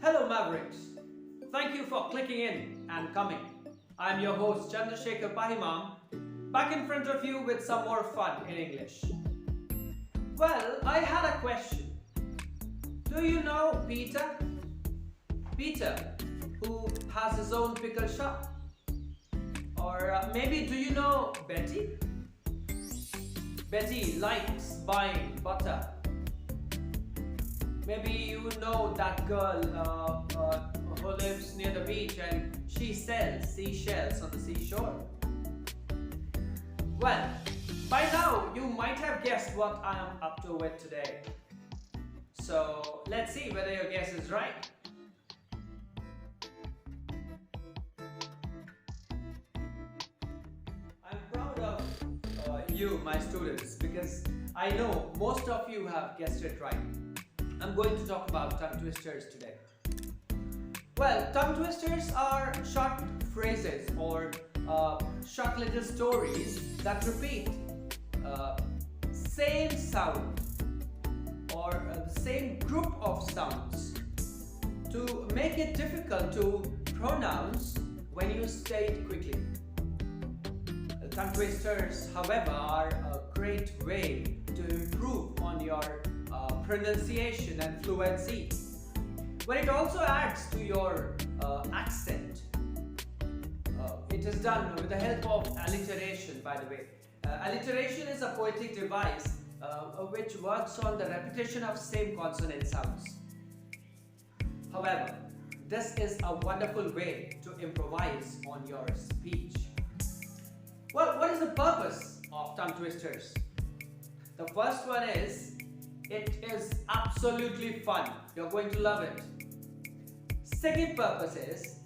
Hello Mavericks, thank you for clicking in and coming. I'm your host CS Pahimam, back in front of you with some more fun in English. Well, I had a question. Do you know Peter? Peter, who has his own pickle shop? Or maybe do you know Betty? Betty likes buying butter. Maybe you know that girl who lives near the beach and she sells seashells on the seashore. Well, by now you might have guessed what I am up to with today. So let's see whether your guess is right. I'm proud of you, my students, because I know most of you have guessed it right. I'm going to talk about tongue twisters today. Well, tongue twisters are short phrases or short little stories that repeat same sound or the same group of sounds to make it difficult to pronounce when you say it quickly. Tongue twisters, however, are a great way to improve on your pronunciation and fluency. But it also adds to your accent. It is done with the help of alliteration, by the way. Alliteration is a poetic device which works on the repetition of same consonant sounds. However, this is a wonderful way to improvise on your speech. Well, what is the purpose of tongue twisters? The first one is, it is absolutely fun. You're going to love it. Second purpose is,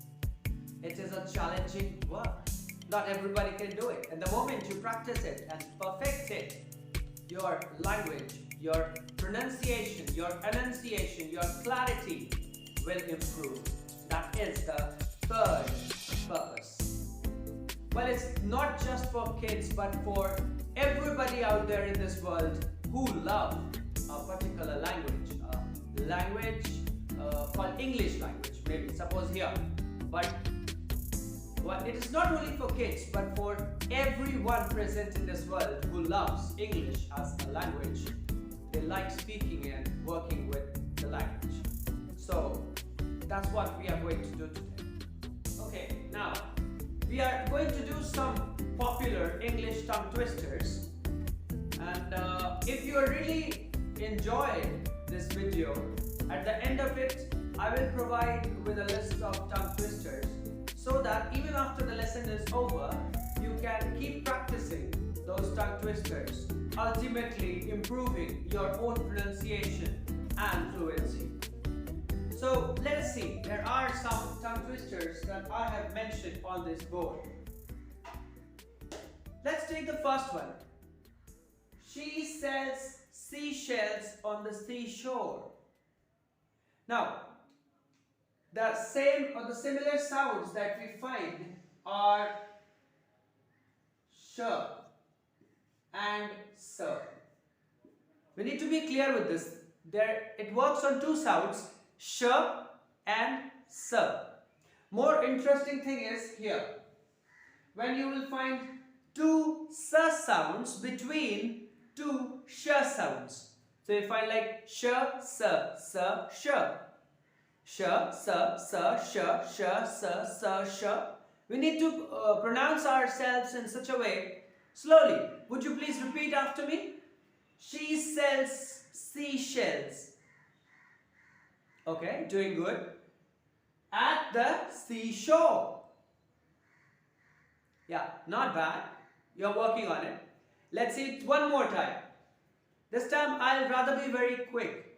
it is a challenging work. Not everybody can do it. And the moment you practice it and perfect it, your language, your pronunciation, your enunciation, your clarity will improve. That is the third purpose. Well, it's not just for kids, but for everybody out there in this world who love a particular language called English language, maybe, suppose here. But well, it is not only for kids, but for everyone present in this world who loves English as a language. They like speaking and working with the language. So that's what we are going to do today. Okay, now we are going to do some popular English tongue twisters, and if you really enjoyed this video, at the end of it I will provide with a list of tongue twisters so that even after the lesson is over you can keep practicing those tongue twisters, ultimately improving your own pronunciation and fluency. So let's see, there are some tongue twisters that I have mentioned on this board. Let's take the first one. She sells seashells on the seashore. Now, the same or the similar sounds that we find are sh and s. We need to be clear with this. It works on two sounds, sh and s. More interesting thing is here, when you will find two s sounds between two sh sounds. So you find like sh, s, sh. Sh, s, sh, sh. We need to pronounce ourselves in such a way. Slowly, would you please repeat after me? She sells seashells. Okay, doing good. At the seashore. Yeah, not bad. You're working on it. Let's see it one more time. This time I'll rather be very quick.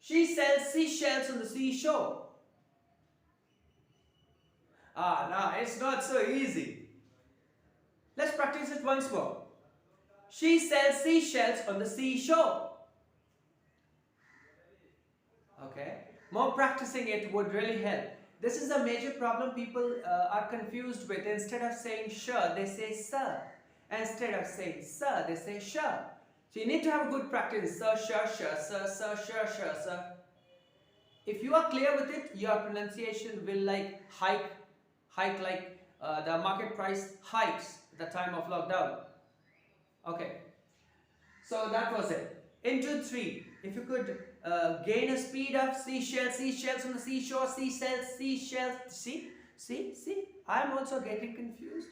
She sells seashells on the seashore. No, it's not so easy. Let's practice it once more. She sells seashells on the seashore. Okay, more practicing it would really help. This is a major problem people are confused with. Instead of saying sh, they say sir. Instead of saying sir, they say sh. So you need to have a good practice. Sir, sh, sh, sir, sh, sh. if you are clear with it, your pronunciation will like hike like the market price hikes at the time of lockdown. Okay, so that was it. Into 3, if you could gain a speed of seashells, seashells on the seashore, seashells, seashells. See, I'm also getting confused.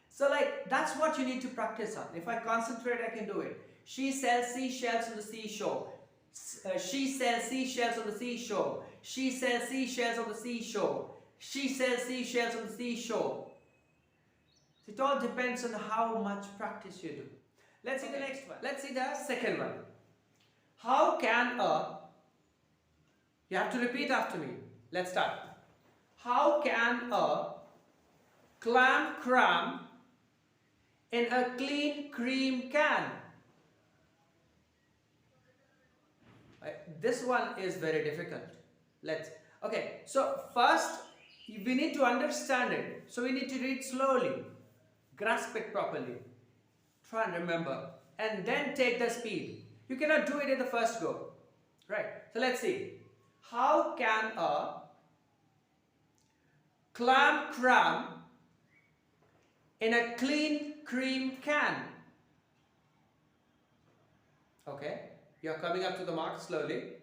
So like that's what you need to practice on. If I concentrate, I can do it. She sells seashells on the seashore. She sells seashells on the seashore. She sells seashells on the seashore. She sells seashells on the seashore. It all depends on how much practice you do. Let's see the next one. Let's see the second one. How can a... You have to repeat after me. Let's start. How can a clam cram in a clean cream can? This one is very difficult. Okay, so first we need to understand it. So we need to read slowly, grasp it properly, try and remember, and then take the speed. You cannot do it in the first go. Right, so let's see. How can a clam cram in a clean cream can? Okay, you're coming up to the mark slowly.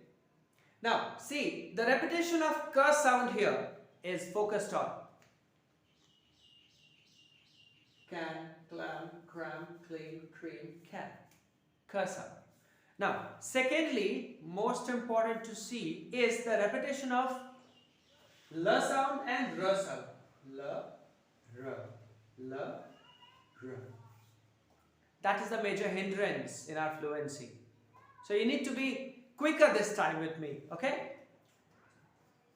Now, see, the repetition of k sound here is focused on can, clam, cram, clean, cream, can. K sound. Now, secondly, most important to see is the repetition of l sound and r sound. L, r. That is the major hindrance in our fluency. So you need to be quicker this time with me, okay?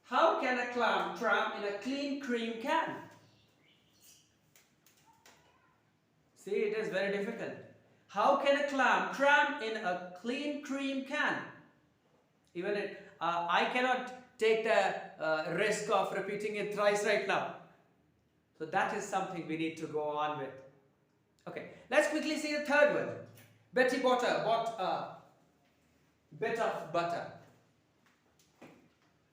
How can a clam cram in a clean cream can? See, it is very difficult. How can a clam cram in a clean cream can? Even I cannot take the risk of repeating it thrice right now. So that is something we need to go on with. Okay, let's quickly see the third one. Betty bought a bit of butter.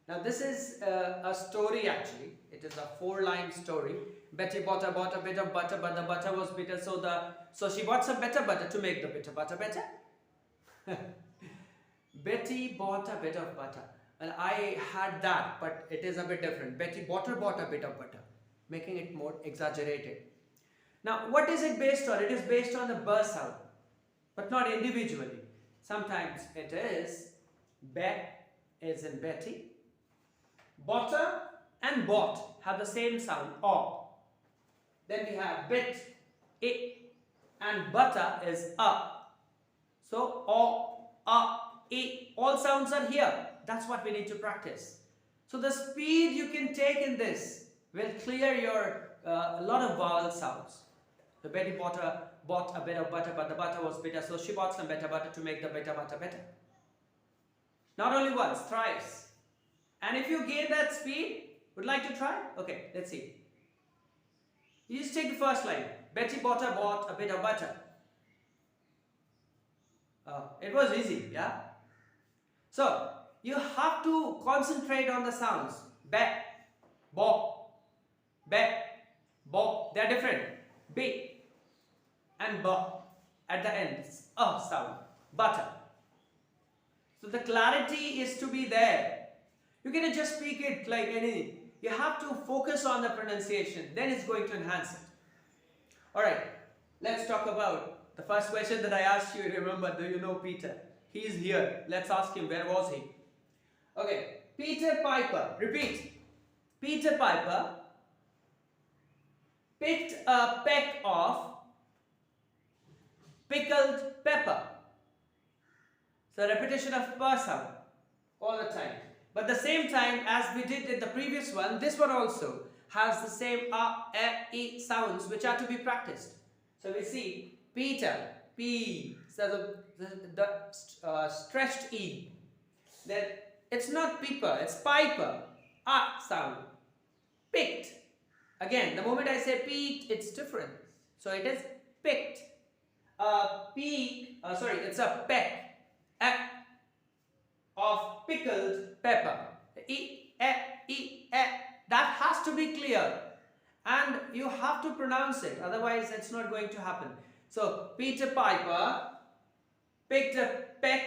Now this is a story actually. It is a 4-line story. Betty bought a bit of butter, but the butter was bitter, so she bought some better butter to make the bitter butter better. Betty bought a bit of butter. Well, I had that, but it is a bit different. Betty bought a bit of butter, making it more exaggerated. Now, what is it based on? It is based on the b sound, but not individually. Sometimes it is be is in Betty. Butter and bought have the same sound, o. Then we have bit, I, and butter is a. So o, a, I, all sounds are here. That's what we need to practice. So the speed you can take in this will clear your a lot of vowel sounds. So Betty bought a bit of butter, but the butter was bitter, so she bought some better butter to make the bitter butter better. Not only once, thrice. And if you gain that speed, would like to try? Okay, let's see. You just take the first line. Betty bought a bit of butter. It was easy, yeah? So, you have to concentrate on the sounds. Be, bo, they are different. B and b at the end. Sound. Butter. So the clarity is to be there. You cannot just speak it like anything. You have to focus on the pronunciation. Then it's going to enhance it. Alright. Let's talk about the first question that I asked you. Remember, do you know Peter? He is here. Let's ask him, where was he? Okay. Peter Piper. Repeat. Peter Piper picked a peck of pickled pepper. So repetition of p sound all the time. But the same time as we did in the previous one, this one also has the same e sounds which are to be practiced. So we see Peter, P, so the stretched E. Then it's not Piper, it's Piper, sound. Picked. Again, the moment I say peaked, it's different. So it is picked. It's a peck of pickled pepper. The E be clear and you have to pronounce it, otherwise it's not going to happen. So Peter Piper picked a peck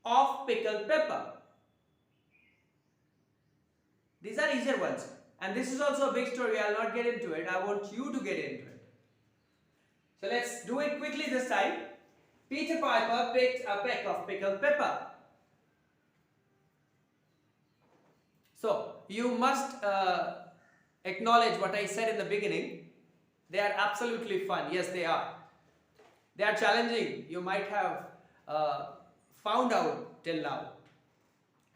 of pickled pepper. These are easier ones, and this is also a big story. I'll not get into it. I want you to get into it. So let's do it quickly this time. Peter Piper picked a peck of pickled pepper. So you must acknowledge what I said in the beginning. They are absolutely fun. Yes, they are. They are challenging. You might have found out till now.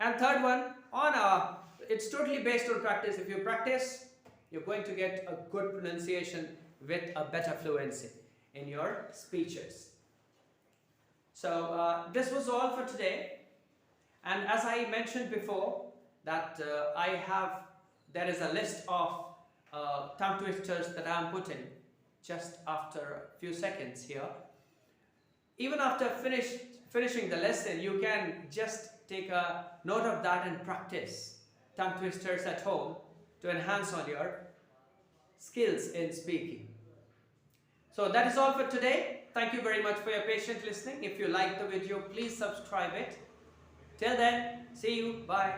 And third one, it's totally based on practice. If you practice, you're going to get a good pronunciation with a better fluency in your speeches. So this was all for today. And as I mentioned before, that there is a list of tongue twisters that I am putting just after a few seconds here. Even after finishing the lesson, you can just take a note of that and practice tongue twisters at home to enhance on your skills in speaking. So that is all for today. Thank you very much for your patient listening. If you like the video, please subscribe it. Till then, see you. Bye.